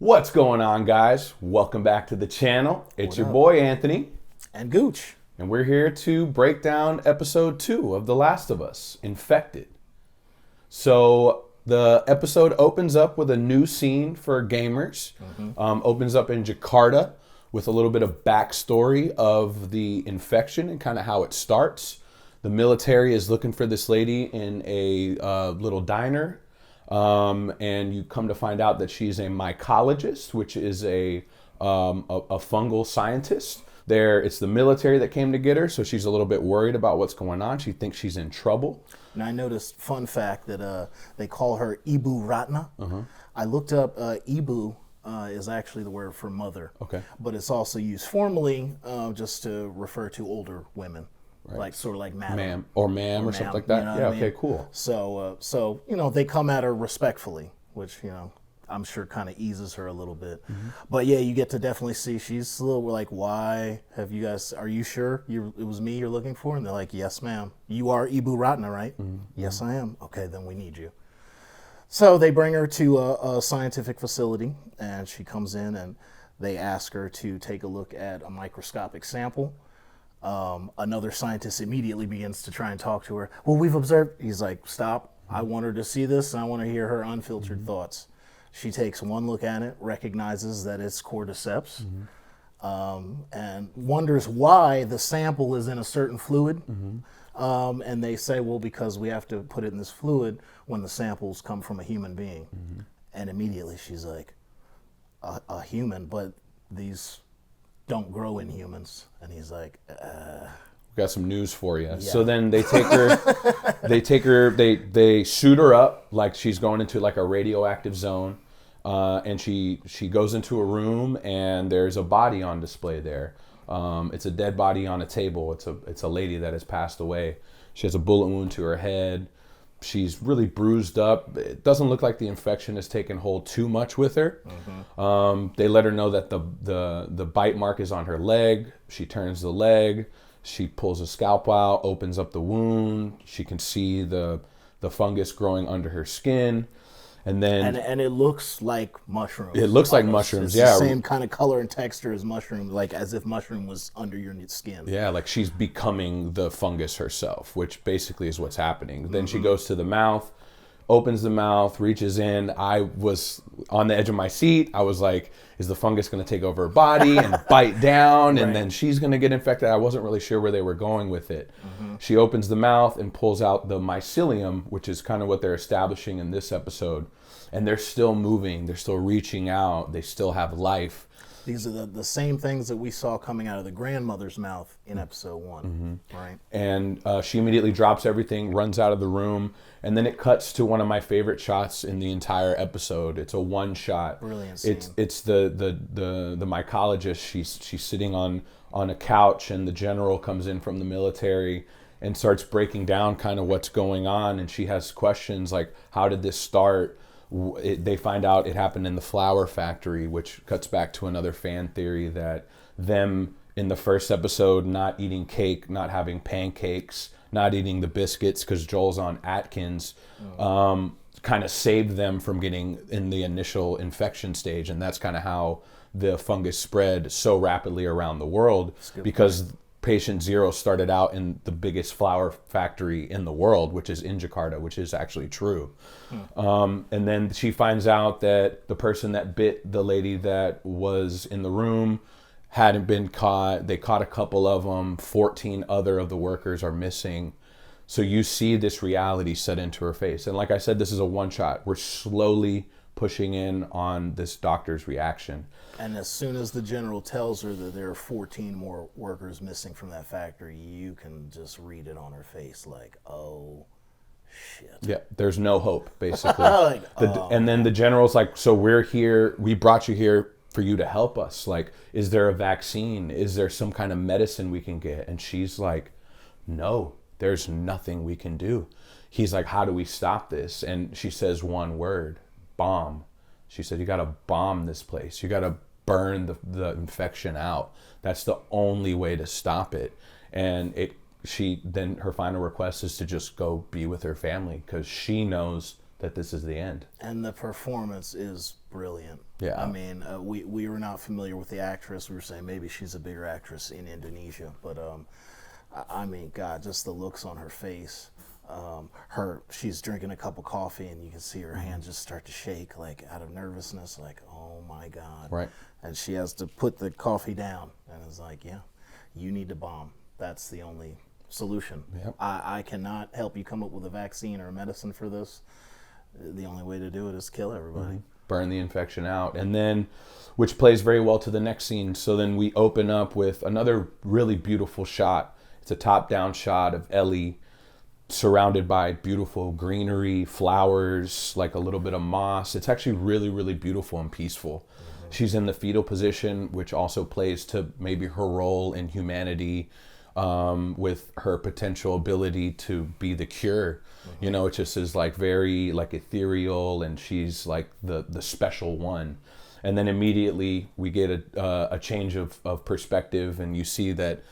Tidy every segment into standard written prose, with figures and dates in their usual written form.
What's going on, guys? Welcome back to the channel. It's your boy Anthony and Gooch, and we're here to break down episode 2 of The Last of Us, Infected. So the episode opens up with a new scene for gamers. Opens up in Jakarta with a little bit of backstory of the infection and kind of how it starts. The military is looking for this lady in a little diner. And you come to find out that she's a mycologist, which is a fungal scientist. It's the military that came to get her, so she's a little bit worried about what's going on. She thinks she's in trouble. And I noticed, fun fact, that they call her Ibu Ratna. I looked up Ibu is actually the word for mother. Okay. But it's also used formally just to refer to older women. Right. Like sort of like madam. Ma'am or ma'am or something like that. Yeah, okay, cool. So they come at her respectfully, which, I'm sure kind of eases her a little bit. But yeah, you get to definitely see she's a little like, why have you guys, are you sure it was me you're looking for? And they're like, yes, ma'am. You are Ibu Ratna, right? Yes, I am. Okay, then we need you. So they bring her to a scientific facility, and she comes in and they ask her to take a look at a microscopic sample. Another scientist immediately begins to try and talk to her. Well, we've observed. He's like, stop. I want her to see this, and I want to hear her unfiltered thoughts. She takes one look at it, recognizes that it's cordyceps, and wonders why the sample is in a certain fluid. And they say, well, because we have to put it in this fluid when the samples come from a human being. And immediately she's like, a human, but these don't grow in humans. And he's like, We got some news for you. Yeah. So then they take her, they shoot her up like she's going into like a radioactive zone. And she goes into a room and there's a body on display there. It's a dead body on a table. It's a lady that has passed away. She has a bullet wound to her head. She's really bruised up. It doesn't look like the infection has taken hold too much with her. They let her know that the bite mark is on her leg. She turns the leg. She pulls a scalpel out, opens up the wound. She can see the fungus growing under her skin. And then it looks like mushrooms. It looks like mushrooms, it's yeah. The same kind of color and texture as mushroom, like as if mushroom was under your skin. Yeah, like she's becoming the fungus herself, which basically is what's happening. Then she goes to the mouth, opens the mouth, reaches in. I was on the edge of my seat. I was like, is the fungus going to take over her body and bite down, and then she's going to get infected? I wasn't really sure where they were going with it. She opens the mouth and pulls out the mycelium, which is kind of what they're establishing in this episode. And they're still moving. They're still reaching out. They still have life. These are the same things that we saw coming out of the grandmother's mouth in episode 1, right? And she immediately drops everything, runs out of the room, and then it cuts to one of my favorite shots in the entire episode. It's a one shot. Brilliant scene. It's the mycologist. She's sitting on a couch, and the general comes in from the military and starts breaking down kind of what's going on, and she has questions like, how did this start? They find out it happened in the flour factory, which cuts back to another fan theory that them in the first episode not eating cake, not having pancakes, not eating the biscuits because Joel's on Atkins, kind of saved them from getting in the initial infection stage. And that's kind of how the fungus spread so rapidly around the world, because Patient Zero started out in the biggest flour factory in the world, which is in Jakarta, which is actually true. And then she finds out that the person that bit the lady that was in the room hadn't been caught. They caught a couple of them. 14 other of the workers are missing. So you see this reality set into her face. And like I said, this is a one shot. We're slowly pushing in on this doctor's reaction. And as soon as the general tells her that there are 14 more workers missing from that factory, you can just read it on her face like, oh, shit. Yeah, there's no hope, basically. And then the general's like, so we're here, we brought you here for you to help us. Like, is there a vaccine? Is there some kind of medicine we can get? And she's like, no, there's nothing we can do. He's like, how do we stop this? And she says one word, bomb. She said, you got to bomb this place. You got to burn the infection out. That's the only way to stop it. And her final request is to just go be with her family, because she knows that this is the end. And the performance is brilliant. Yeah. I mean, we were not familiar with the actress. We were saying maybe she's a bigger actress in Indonesia, but I mean, God, just the looks on her face. She's drinking a cup of coffee, and you can see her hands just start to shake, like out of nervousness, like, oh my God. Right. And she has to put the coffee down, and it's like, yeah, you need to bomb. That's the only solution. Yep. I cannot help you come up with a vaccine or a medicine for this. The only way to do it is kill everybody. Burn the infection out. And then, which plays very well to the next scene. So then we open up with another really beautiful shot. It's a top-down shot of Ellie surrounded by beautiful greenery, flowers, like a little bit of moss. It's actually really, really beautiful and peaceful. She's in the fetal position, which also plays to maybe her role in humanity, with her potential ability to be the cure. You know, it just is like very like ethereal, and she's like the special one. And then immediately we get a change of perspective, and you see that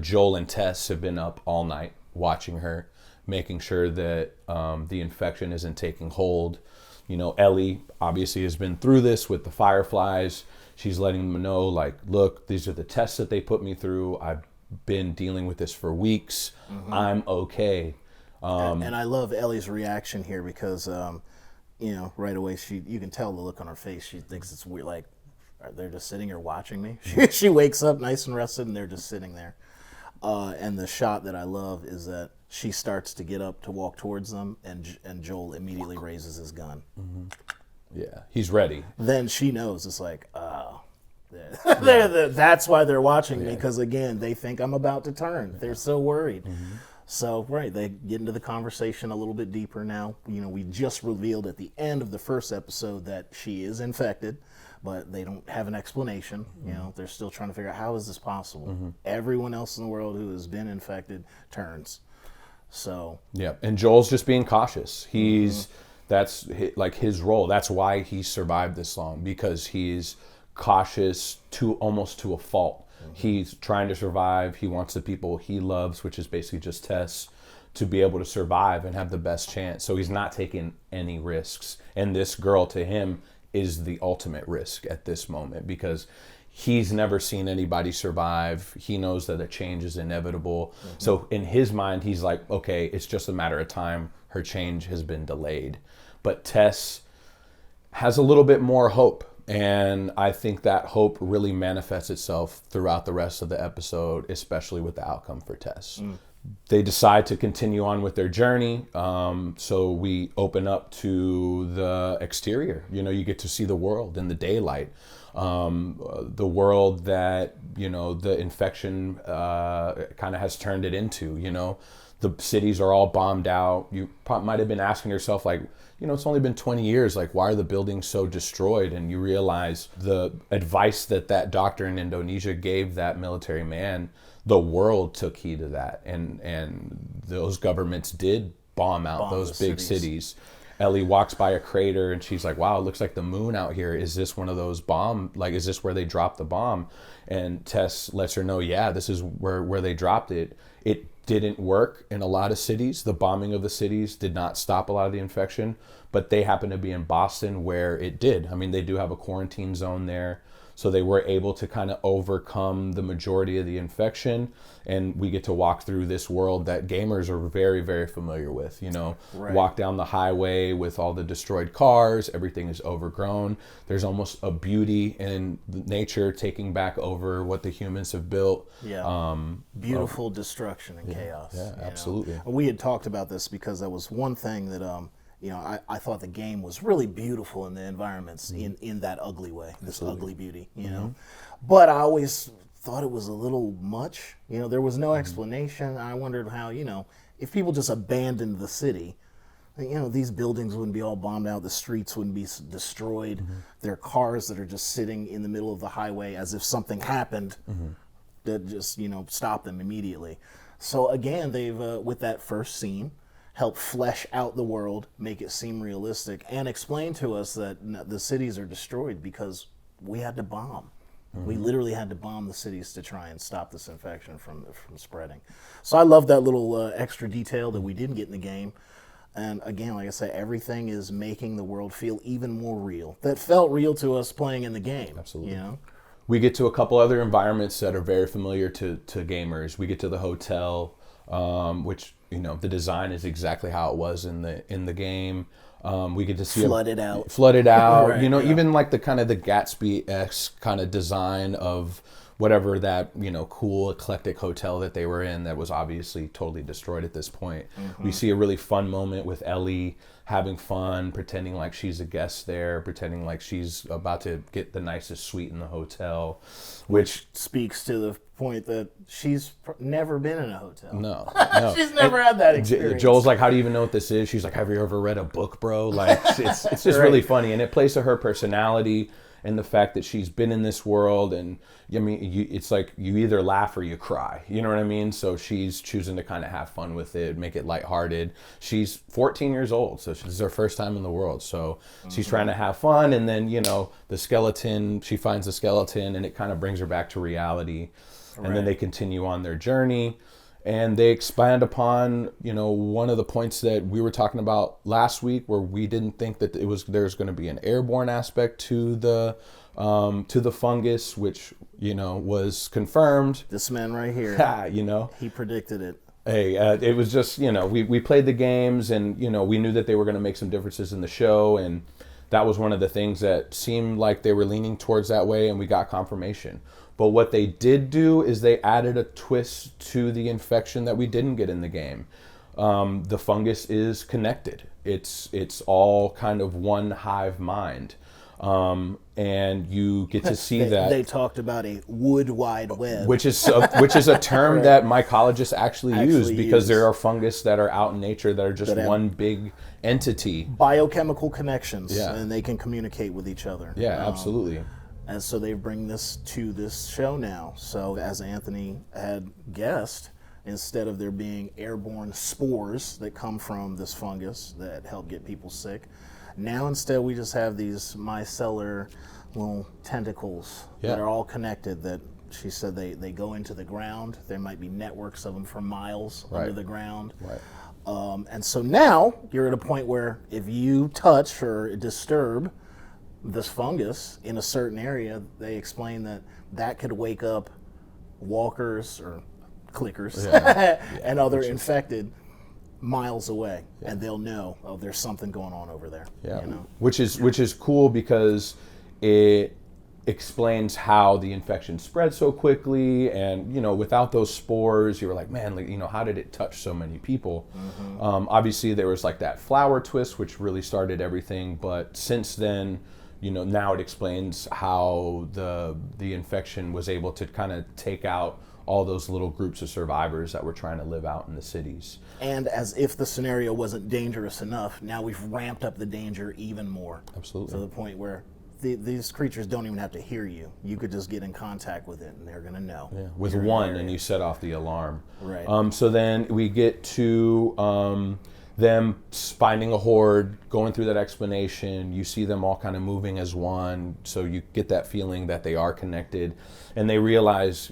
Joel and Tess have been up all night watching her, making sure that the infection isn't taking hold. You know, Ellie obviously has been through this with the fireflies. She's letting them know, like, look, these are the tests that they put me through. I've been dealing with this for weeks. I'm okay. And I love Ellie's reaction here because, you know, right away you can tell the look on her face. She thinks it's weird, like, they're just sitting here watching me. She wakes up nice and rested, and they're just sitting there. And the shot that I love is that she starts to get up to walk towards them, and Joel immediately raises his gun. Yeah, he's ready. Then she knows, it's like, oh, that's why they're watching me, because again, they think I'm about to turn. They're so worried. So, right, they get into the conversation a little bit deeper now. You know, we just revealed at the end of the first episode that she is infected, but they don't have an explanation. You know, they're still trying to figure out, how is this possible? Everyone else in the world who has been infected turns. So yeah, and Joel's just being cautious. That's like his role. That's why he survived this long, because he's cautious to almost to a fault. He's trying to survive. He wants the people he loves, which is basically just Tess, to be able to survive and have the best chance. So he's not taking any risks. And this girl to him is the ultimate risk at this moment, because he's never seen anybody survive. He knows that a change is inevitable. So in his mind, he's like, okay, it's just a matter of time. Her change has been delayed. But Tess has a little bit more hope. And I think that hope really manifests itself throughout the rest of the episode, especially with the outcome for Tess. They decide to continue on with their journey. So we open up to the exterior. You know, you get to see the world in the daylight. The world that, you know, the infection kind of has turned it into. You know, the cities are all bombed out. You might have been asking yourself, like, you know, it's only been 20 years. Like, why are the buildings so destroyed? And you realize the advice that doctor in Indonesia gave that military man, the world took heed of that. And those governments did bomb out those big cities. Ellie walks by a crater and she's like, wow, it looks like the moon out here. Is this one of those is this where they dropped the bomb? And Tess lets her know, yeah, this is where they dropped it. It didn't work in a lot of cities. The bombing of the cities did not stop a lot of the infection, but they happen to be in Boston where it did. I mean, they do have a quarantine zone there. So they were able to kind of overcome the majority of the infection. And we get to walk through this world that gamers are very, very familiar with. You know, walk down the highway with all the destroyed cars. Everything is overgrown. There's almost a beauty in nature taking back over what the humans have built. Yeah. Beautiful destruction and chaos. Yeah, absolutely. Know? We had talked about this because that was one thing that, you know, I thought the game was really beautiful in the environments in that ugly way, this ugly beauty, you know. But I always thought it was a little much. You know, there was no explanation. I wondered how, you know, if people just abandoned the city, you know, these buildings wouldn't be all bombed out, the streets wouldn't be destroyed. There are cars that are just sitting in the middle of the highway as if something happened that just, you know, stopped them immediately. So again, they've, with that first scene, help flesh out the world, make it seem realistic, and explain to us that the cities are destroyed because we had to bomb. We literally had to bomb the cities to try and stop this infection from spreading. So I love that little extra detail that we didn't get in the game. And again, like I said, everything is making the world feel even more real. That felt real to us playing in the game. Absolutely. You know? We get to a couple other environments that are very familiar to gamers. We get to the hotel, which the design is exactly how it was in the game. We get to see Flooded out. Right, even like the kind of the Gatsby-esque kind of design of whatever that cool eclectic hotel that they were in that was obviously totally destroyed at this point. We see a really fun moment with Ellie having fun, pretending like she's a guest there, pretending like she's about to get the nicest suite in the hotel, which speaks to the point that she's never been in a hotel. No. She's never had that experience. Joel's like, how do you even know what this is? She's like, have you ever read a book, bro? Like, it's just really funny. And it plays to her personality and the fact that she's been in this world. And I mean, it's like you either laugh or you cry. You know what I mean? So she's choosing to kind of have fun with it, make it lighthearted. She's 14 years old, so this is her first time in the world. So she's trying to have fun. And then, the skeleton, she finds the skeleton and it kind of brings her back to reality. And then they continue on their journey. And they expand upon, one of the points that we were talking about last week, where we didn't think that there's going to be an airborne aspect to the fungus, which was confirmed. This man right here, he predicted it. Hey, it was just we played the games, and we knew that they were going to make some differences in the show, and that was one of the things that seemed like they were leaning towards that way, and we got confirmation. But what they did do is they added a twist to the infection that we didn't get in the game. The fungus is connected. It's all kind of one hive mind. And you get to see that. They talked about a wood wide web. Which is a term that mycologists actually use, because there are fungus that are out in nature that are just one big entity. Biochemical connections, and they can communicate with each other. Yeah, absolutely. And so they bring this to this show now. So as Anthony had guessed, instead of there being airborne spores that come from this fungus that help get people sick, now instead we just have these micellar little tentacles that are all connected, that she said they go into the ground. There might be networks of them for miles under the ground. Right. And so now you're at a point where if you touch or disturb this fungus in a certain area, they explain that could wake up walkers or clickers and other infected miles away, and they'll know, oh, there's something going on over there. Yeah, which is cool, because it explains how the infection spread so quickly, and without those spores, you were like, man, how did it touch so many people? Obviously there was like that flower twist, which really started everything, but since then, now it explains how the infection was able to kind of take out all those little groups of survivors that were trying to live out in the cities. And as if the scenario wasn't dangerous enough, now we've ramped up the danger even more. Absolutely. To the point where these creatures don't even have to hear you. You could just get in contact with it, and they're going to know. Yeah, with one, and you set off the alarm. Right. So then we get to them finding a horde, going through that explanation. You see them all kind of moving as one, so you get that feeling that they are connected. And they realize,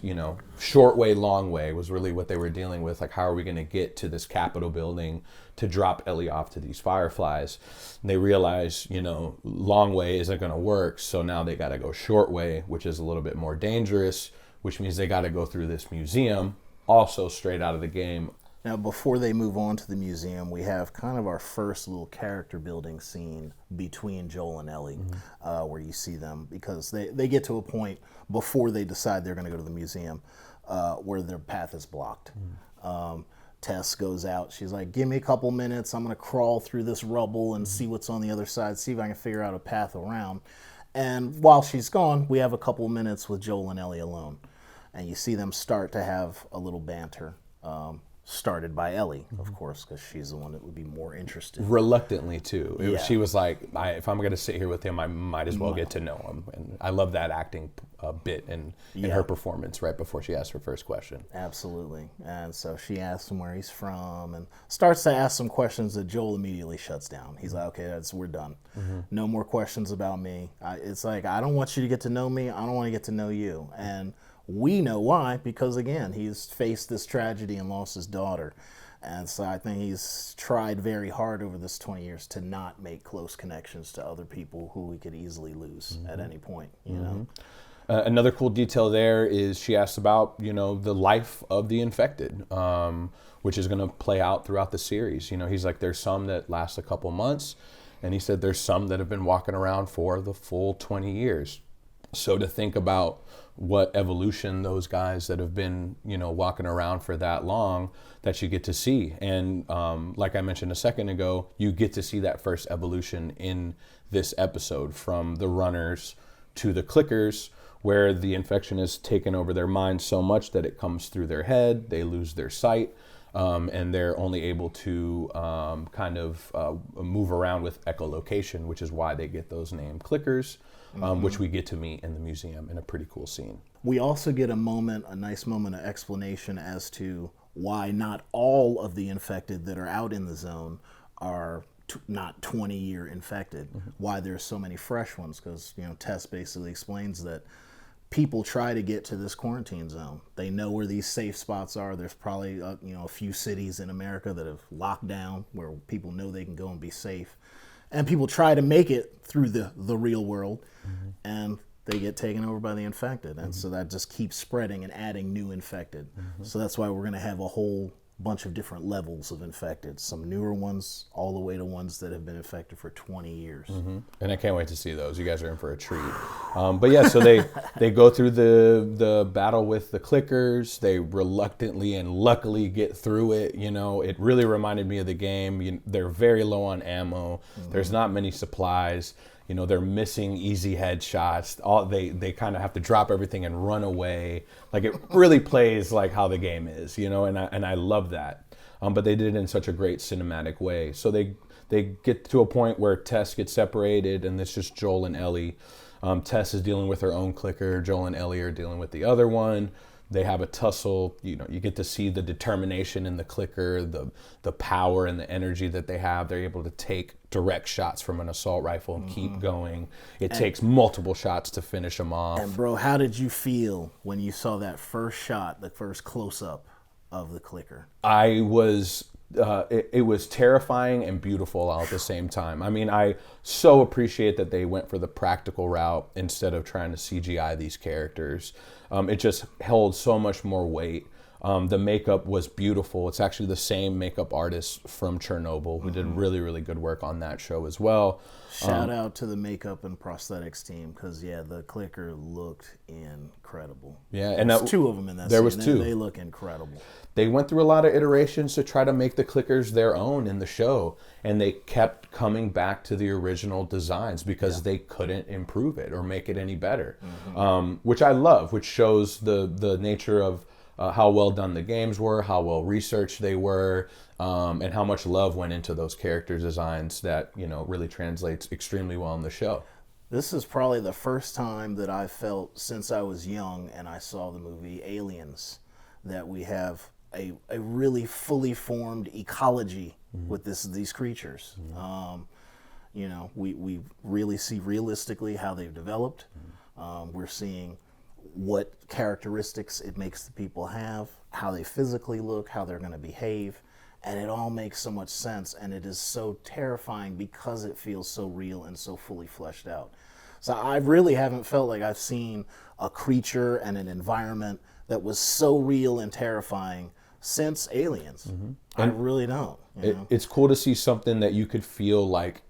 short way, long way was really what they were dealing with. Like, how are we going to get to this Capitol building to drop Ellie off to these fireflies? And they realize, long way isn't going to work, so now they got to go short way, which is a little bit more dangerous, which means they got to go through this museum, also straight out of the game. Now, before they move on to the museum, we have kind of our first little character building scene between Joel and Ellie, where you see them, because they get to a point before they decide they're going to go to the museum where their path is blocked. Tess goes out. She's like, give me a couple minutes. I'm going to crawl through this rubble and see what's on the other side, see if I can figure out a path around. And while she's gone, we have a couple minutes with Joel and Ellie alone. And you see them start to have a little banter. Started by Ellie, of course, because she's the one that would be more interested. Reluctantly, too. She was like, if I'm going to sit here with him, I might as well get to know him. And I love that acting bit in her performance right before she asked her first question. Absolutely. And so she asks him where he's from and starts to ask some questions that Joel immediately shuts down. He's like, okay, we're done. No more questions about me. It's like, I don't want you to get to know me. I don't want to get to know you. And we know why, because again, he's faced this tragedy and lost his daughter. And so I think he's tried very hard over this 20 years to not make close connections to other people who we could easily lose at any point, you know? Another cool detail there is she asked about, you know, the life of the infected, which is going to play out throughout the series. You know, he's like, there's some that last a couple months, and he said there's some that have been walking around for the full 20 years. So to think about what evolution those guys that have been, you know, walking around for that long, that you get to see. And like I mentioned a second ago, you get to see that first evolution in this episode, from the runners to the clickers, where the infection has taken over their mind so much that it comes through their head, they lose their sight, and they're only able to move around with echolocation, which is why they get those named clickers, which we get to meet in the museum in a pretty cool scene. We also get a nice moment of explanation as to why not all of the infected that are out in the zone are not 20-year infected, why there's so many fresh ones, because, you know, Tess basically explains that people try to get to this quarantine zone. They know where these safe spots are. There's probably a few cities in America that have locked down where people know they can go and be safe. And people try to make it through the real world, and they get taken over by the infected. And so that just keeps spreading and adding new infected. So that's why we're going to have a whole bunch of different levels of infected, some newer ones all the way to ones that have been infected for 20 years. And I can't wait to see those. You guys are in for a treat. But yeah, so they go through the battle with the clickers. They reluctantly and luckily get through it. You know, it really reminded me of the game. They're very low on ammo. There's not many supplies. You know, they're missing easy headshots. They kind of have to drop everything and run away. Like, it really plays like how the game is, you know, and I love that. But they did it in such a great cinematic way. So they get to a point where Tess gets separated, and it's just Joel and Ellie. Tess is dealing with her own clicker. Joel and Ellie are dealing with the other one. They have a tussle. You know, you get to see the determination in the clicker, the power and the energy that they have. They're able to take direct shots from an assault rifle and keep going. It takes multiple shots to finish them off. And bro, how did you feel when you saw that first shot, the first close-up of the clicker? I was... it was terrifying and beautiful all at the same time. I mean, I so appreciate that they went for the practical route instead of trying to CGI these characters. It just held so much more weight. The makeup was beautiful. It's actually the same makeup artist from Chernobyl who did really, really good work on that show as well. Shout out to the makeup and prosthetics team, because the clicker looked incredible. Yeah, and there's two of them in that there scene. was two. They look incredible. They went through a lot of iterations to try to make the clickers their own in the show, and they kept coming back to the original designs because they couldn't improve it or make it any better, which I love, which shows the nature of how well done the games were, how well researched they were, and how much love went into those character designs that, you know, really translates extremely well in the show. This is probably the first time that I felt since I was young and I saw the movie Aliens that we have a really fully formed ecology with these creatures. You know, we really see realistically how they've developed. We're seeing what characteristics it makes the people have, how they physically look, how they're going to behave, and it all makes so much sense, and it is so terrifying because it feels so real and so fully fleshed out. So I really haven't felt like I've seen a creature and an environment that was so real and terrifying since Aliens. I really don't. You know? It's cool to see something that you could feel like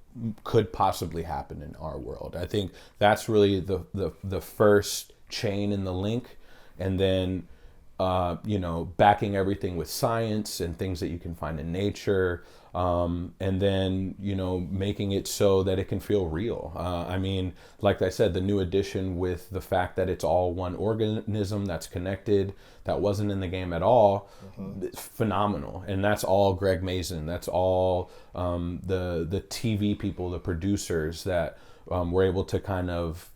could possibly happen in our world. I think that's really the first chain in the link, and then you know, backing everything with science and things that you can find in nature, and then, you know, making it so that it can feel real. I mean, like I said, the new addition with the fact that it's all one organism that's connected, that wasn't in the game at all, it's phenomenal. And that's all Greg Mason. That's all the TV people, the producers that were able to kind of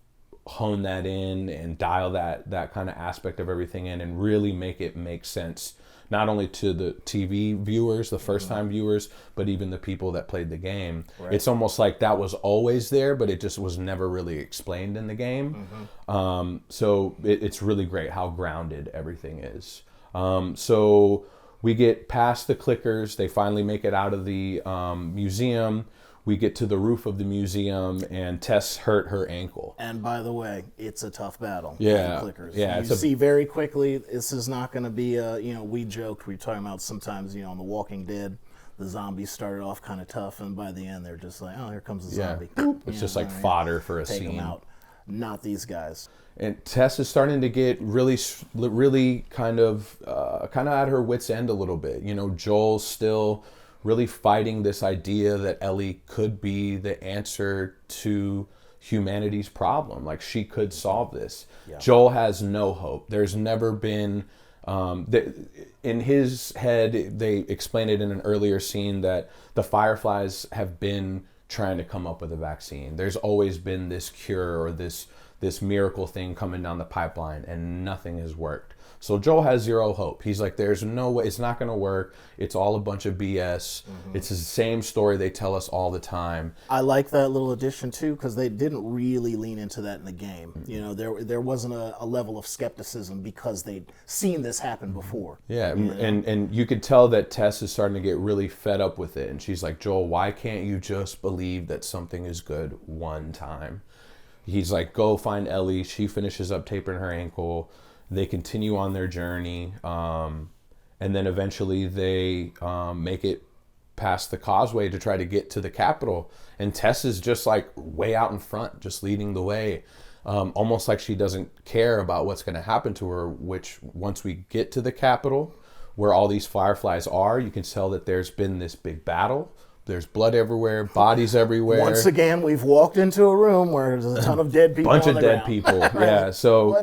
hone that in and dial that kind of aspect of everything in and really make it make sense, not only to the TV viewers, the first time viewers, but even the people that played the game. Right. It's almost like that was always there, but it just was never really explained in the game. So it's really great how grounded everything is. So We get past the clickers. They finally make it out of the museum. We get to the roof of the museum, and Tess hurt her ankle. And by the way, it's a tough battle. Yeah, With the clickers. yeah. You see very quickly, this is not going to be a, we joked, we were talking about sometimes, on The Walking Dead, the zombies started off kind of tough, and by the end, they're just like, oh, here comes the zombie. It's just like fodder for a Take scene. them out. Not these guys. And Tess is starting to get really kind of at her wit's end a little bit. Joel's still really fighting this idea that Ellie could be the answer to humanity's problem. Like, she could solve this. Yeah. Joel has no hope. There's never been, in his head, they explained it in an earlier scene that the Fireflies have been trying to come up with a vaccine. There's always been this cure or this miracle thing coming down the pipeline, and nothing has worked. So Joel has zero hope. He's like, there's no way, it's not going to work. It's all a bunch of BS. It's the same story they tell us all the time. I like that little addition too, because they didn't really lean into that in the game. There wasn't a level of skepticism because they'd seen this happen before. Yeah, and you could tell that Tess is starting to get really fed up with it. And she's like, Joel, why can't you just believe that something is good one time? He's like, go find Ellie. She finishes up taping her ankle. They continue on their journey. And then eventually they make it past the causeway to try to get to the Capitol. And Tess is just like way out in front, just leading the way. Almost like she doesn't care about what's going to happen to her, which once we get to the Capitol, where all these Fireflies are, you can tell that there's been this big battle. There's blood everywhere, bodies everywhere. Once again, we've walked into a room where there's a ton of dead people. Bunch on of the dead ground. people. Yeah. So,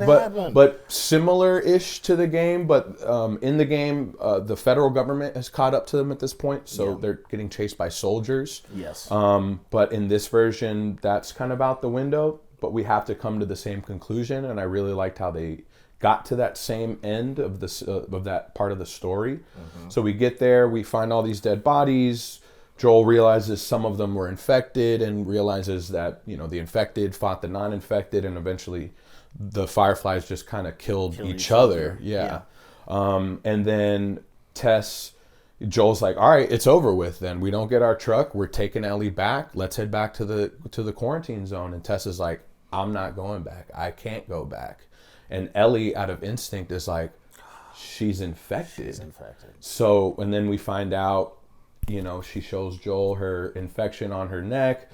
but similar-ish to the game. But in the game, the federal government has caught up to them at this point, so they're getting chased by soldiers. Yes. But in this version, that's kind of out the window. But we have to come to the same conclusion, and I really liked how they got to that same end of this of that part of the story. So we get there, we find all these dead bodies. Joel realizes some of them were infected and realizes that, the infected fought the non-infected, and eventually the Fireflies just kind of killed each other. Yeah. And then Joel's like, all right, it's over with then. We don't get our truck. We're taking Ellie back. Let's head back to the quarantine zone. And Tess is like, I'm not going back. I can't go back. And Ellie, out of instinct, is like, she's infected. So, and then we find out, she shows Joel her infection on her neck,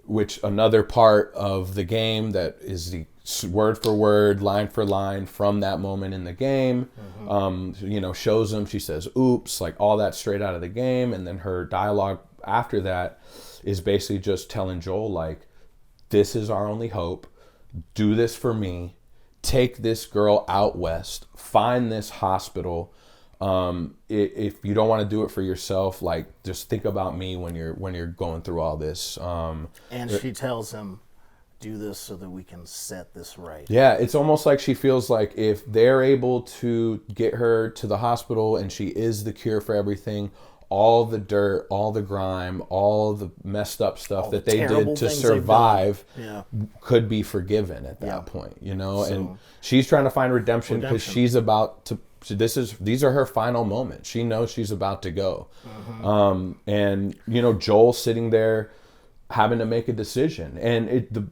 which another part of the game that is the word for word, line for line from that moment in the game, shows him, she says, oops, like all that straight out of the game. And then her dialogue after that is basically just telling Joel, like, this is our only hope. Do this for me. Take this girl out west. Find this hospital. If you don't want to do it for yourself, like, just think about me when you're going through all this. And she tells him, do this so that we can set this right. Yeah, it's almost like she feels like if they're able to get her to the hospital and she is the cure for everything, all the dirt, all the grime, all the messed up stuff that they did to survive could be forgiven at that point, So, and she's trying to find redemption because she's about to. These are her final moments. She knows she's about to go. And Joel's sitting there having to make a decision. And the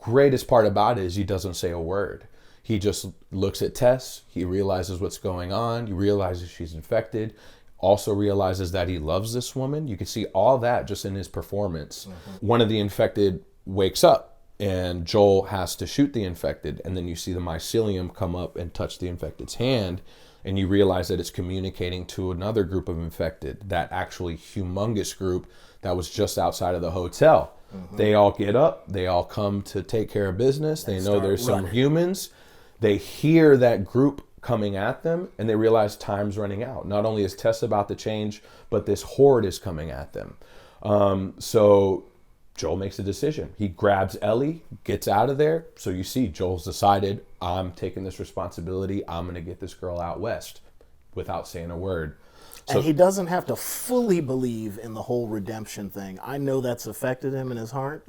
greatest part about it is he doesn't say a word. He just looks at Tess. He realizes what's going on. He realizes she's infected. Also realizes that he loves this woman. You can see all that just in his performance. One of the infected wakes up, and Joel has to shoot the infected, and then you see the mycelium come up and touch the infected's hand, and you realize that it's communicating to another group of infected, that actually humongous group that was just outside of the hotel. They all get up, they all come to take care of business. They know there's some humans. They hear that group coming at them, and they realize time's running out. Not only is Tess about to change, but this horde is coming at them. So Joel makes a decision. He grabs Ellie, gets out of there. So you see, Joel's decided, I'm taking this responsibility. I'm going to get this girl out west without saying a word. So, and he doesn't have to fully believe in the whole redemption thing. I know that's affected him in his heart,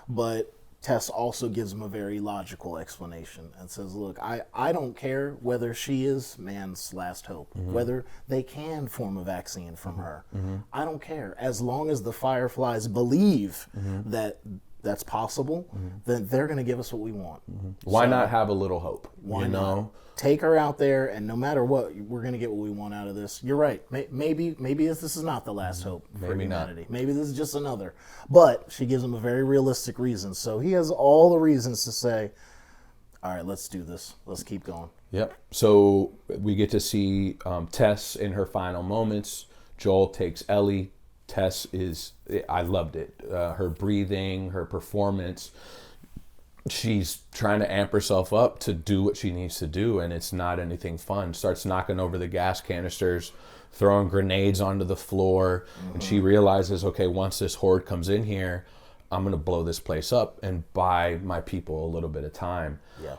but Tess also gives him a very logical explanation and says, look, I don't care whether she is man's last hope, whether they can form a vaccine from her. I don't care. As long as the Fireflies believe that that's possible, then they're going to give us what we want. Why not have a little hope? Why not? Take her out there, and no matter what, we're going to get what we want out of this. You're right. Maybe this is not the last hope for humanity. Maybe this is just another. But she gives him a very realistic reason. So he has all the reasons to say, all right, let's do this. Let's keep going. Yep. So we get to see Tess in her final moments. Joel takes Ellie. Tess I loved it. Her breathing, her performance. She's trying to amp herself up to do what she needs to do, and it's not anything fun. Starts knocking over the gas canisters, throwing grenades onto the floor, and she realizes, okay, once this horde comes in here, I'm going to blow this place up and buy my people a little bit of time. Yeah.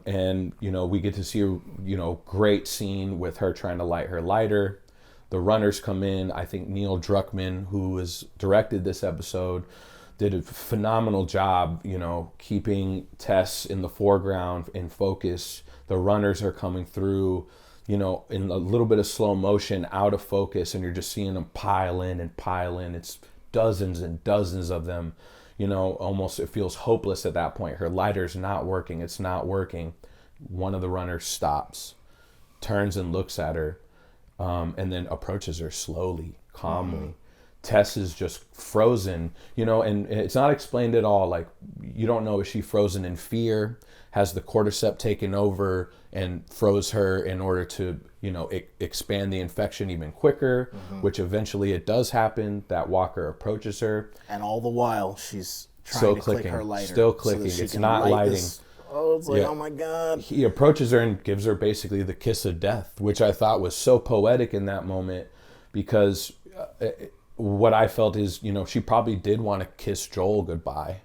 And, we get to see a, great scene with her trying to light her lighter. The runners come in. I think Neil Druckmann, who has directed this episode, did a phenomenal job, keeping Tess in the foreground, in focus. The runners are coming through, in a little bit of slow motion, out of focus, and you're just seeing them pile in and pile in. It's dozens and dozens of them. Almost it feels hopeless at that point. Her lighter's not working. It's not working. One of the runners stops, turns and looks at her, and then approaches her slowly, calmly. Tess is just frozen, and it's not explained at all. Like, you don't know, is she frozen in fear? Has the cordyceps taken over and froze her in order to, expand the infection even quicker, which eventually it does happen. That walker approaches her. And all the while, she's trying to click her lighter. Still clicking. It's not lighting. Oh, it's like, oh my God. He approaches her and gives her basically the kiss of death, which I thought was so poetic in that moment, because what I felt is, she probably did want to kiss Joel goodbye,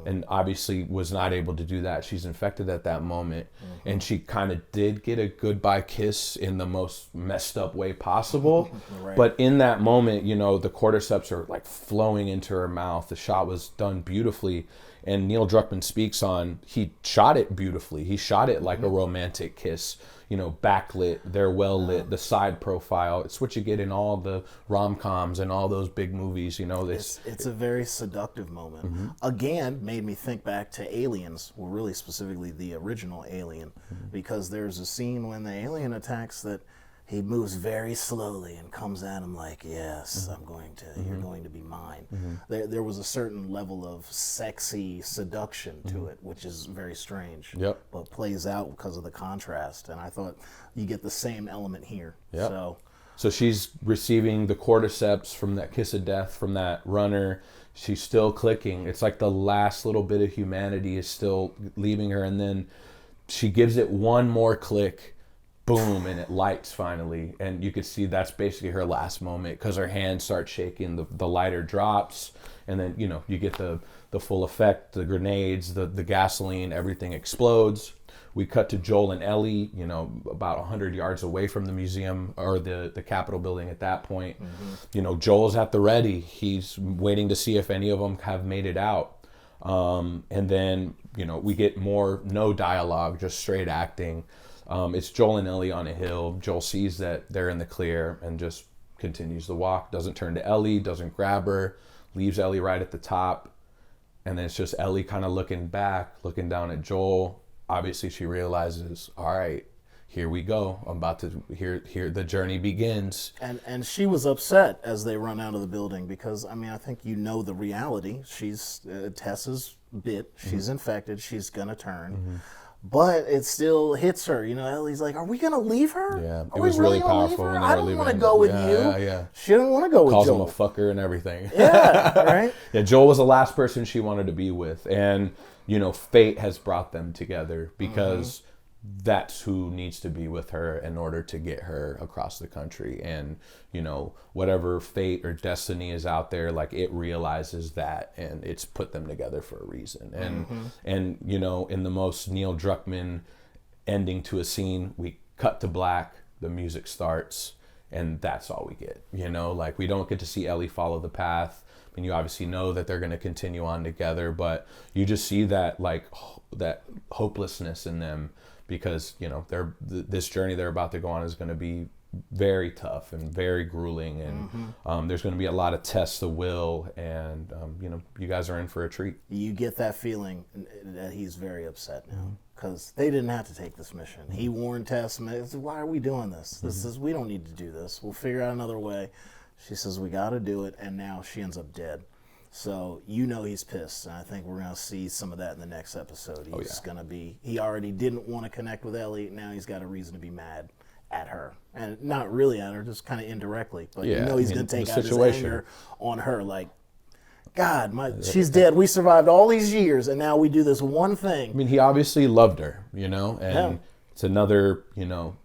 and obviously was not able to do that. She's infected at that moment, and she kind of did get a goodbye kiss in the most messed up way possible. Right. But in that moment, the cordyceps are like flowing into her mouth. The shot was done beautifully. And Neil Druckmann speaks on, he shot it beautifully. He shot it like a romantic kiss, backlit, they're well lit, the side profile. It's what you get in all the rom-coms and all those big movies, It's a very seductive moment. Again, made me think back to Aliens, well, really specifically the original Alien, because there's a scene when the alien attacks that he moves very slowly and comes at him like, yes, you're going to be mine. There was a certain level of sexy seduction to it, which is very strange, but plays out because of the contrast. And I thought you get the same element here. So she's receiving the cordyceps from that kiss of death from that runner. She's still clicking. It's like the last little bit of humanity is still leaving her. And then she gives it one more click. Boom, and it lights finally, and you could see that's basically her last moment, because her hand starts shaking, the lighter drops, and then you get the full effect, the grenades, the gasoline, everything explodes. We cut to Joel and Ellie, about 100 yards away from the museum or the Capitol building at that point. Joel's at the ready. He's waiting to see if any of them have made it out. And then, we get no dialogue, just straight acting. It's Joel and Ellie on a hill. Joel sees that they're in the clear and just continues the walk, doesn't turn to Ellie, doesn't grab her, leaves Ellie right at the top. And then it's just Ellie kind of looking back, looking down at Joel. Obviously she realizes, all right, here we go. I'm about to, here the journey begins. And she was upset as they run out of the building because, I think the reality. She's, Tessa's bit, she's infected, she's going to turn. But it still hits her. Ellie's like, are we going to leave her? Yeah, it was really powerful when they were leaving. I don't want to go with you. Yeah. She didn't want to go with Joel. Calls him a fucker and everything. Yeah, right? Yeah, Joel was the last person she wanted to be with. And, fate has brought them together because that's who needs to be with her in order to get her across the country. And, whatever fate or destiny is out there, like, it realizes that, and it's put them together for a reason. And in the most Neil Druckmann ending to a scene, we cut to black, the music starts, and that's all we get. We don't get to see Ellie follow the path, mean, you obviously know that they're going to continue on together, but you just see that like that hopelessness in them because this journey they're about to go on is going to be very tough and very grueling, and there's going to be a lot of tests of will, and you guys are in for a treat. You get that feeling that he's very upset now because they didn't have to take this mission. He warned Tess, why are we doing this? This is, we don't need to do this. We'll figure out another way. She says, we got to do it, and now she ends up dead. So he's pissed, and I think we're going to see some of that in the next episode. He's going to be, he already didn't want to connect with Ellie, now he's got a reason to be mad at her, and not really at her, just kind of indirectly, but he's going to take out his anger on her, like, God, she's dead. We survived all these years, and now we do this one thing. I mean, he obviously loved her, and it's another,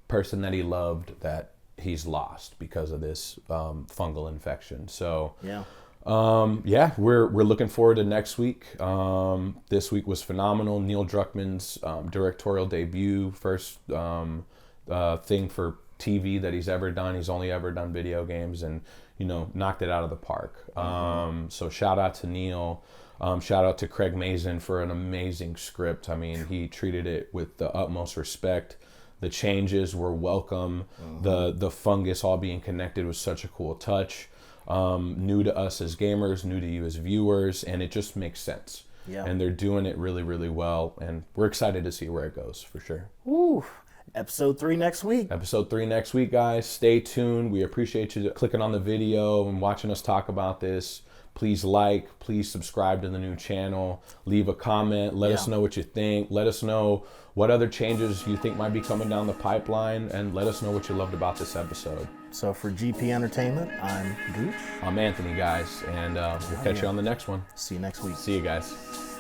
person that he loved that he's lost because of this fungal infection. So, we're looking forward to next week. This week was phenomenal. Neil Druckmann's directorial debut, first thing for TV that he's ever done. He's only ever done video games, and knocked it out of the park. So shout out to Neil. Shout out to Craig Mazin for an amazing script. I mean, he treated it with the utmost respect. The changes were welcome. The fungus all being connected was such a cool touch. New to us as gamers, new to you as viewers, and it just makes sense. Yeah. And they're doing it really, really well, and we're excited to see where it goes for sure. Woo. Episode 3 next week. Episode 3 next week, guys. Stay tuned. We appreciate you clicking on the video and watching us talk about this. Please please subscribe to the new channel. Leave a comment. Let us know what you think. Let us know what other changes you think might be coming down the pipeline, and let us know what you loved about this episode. So for GP Entertainment, I'm Gooch. I'm Anthony, guys, and we'll catch you on the next one. See you next week. See you guys.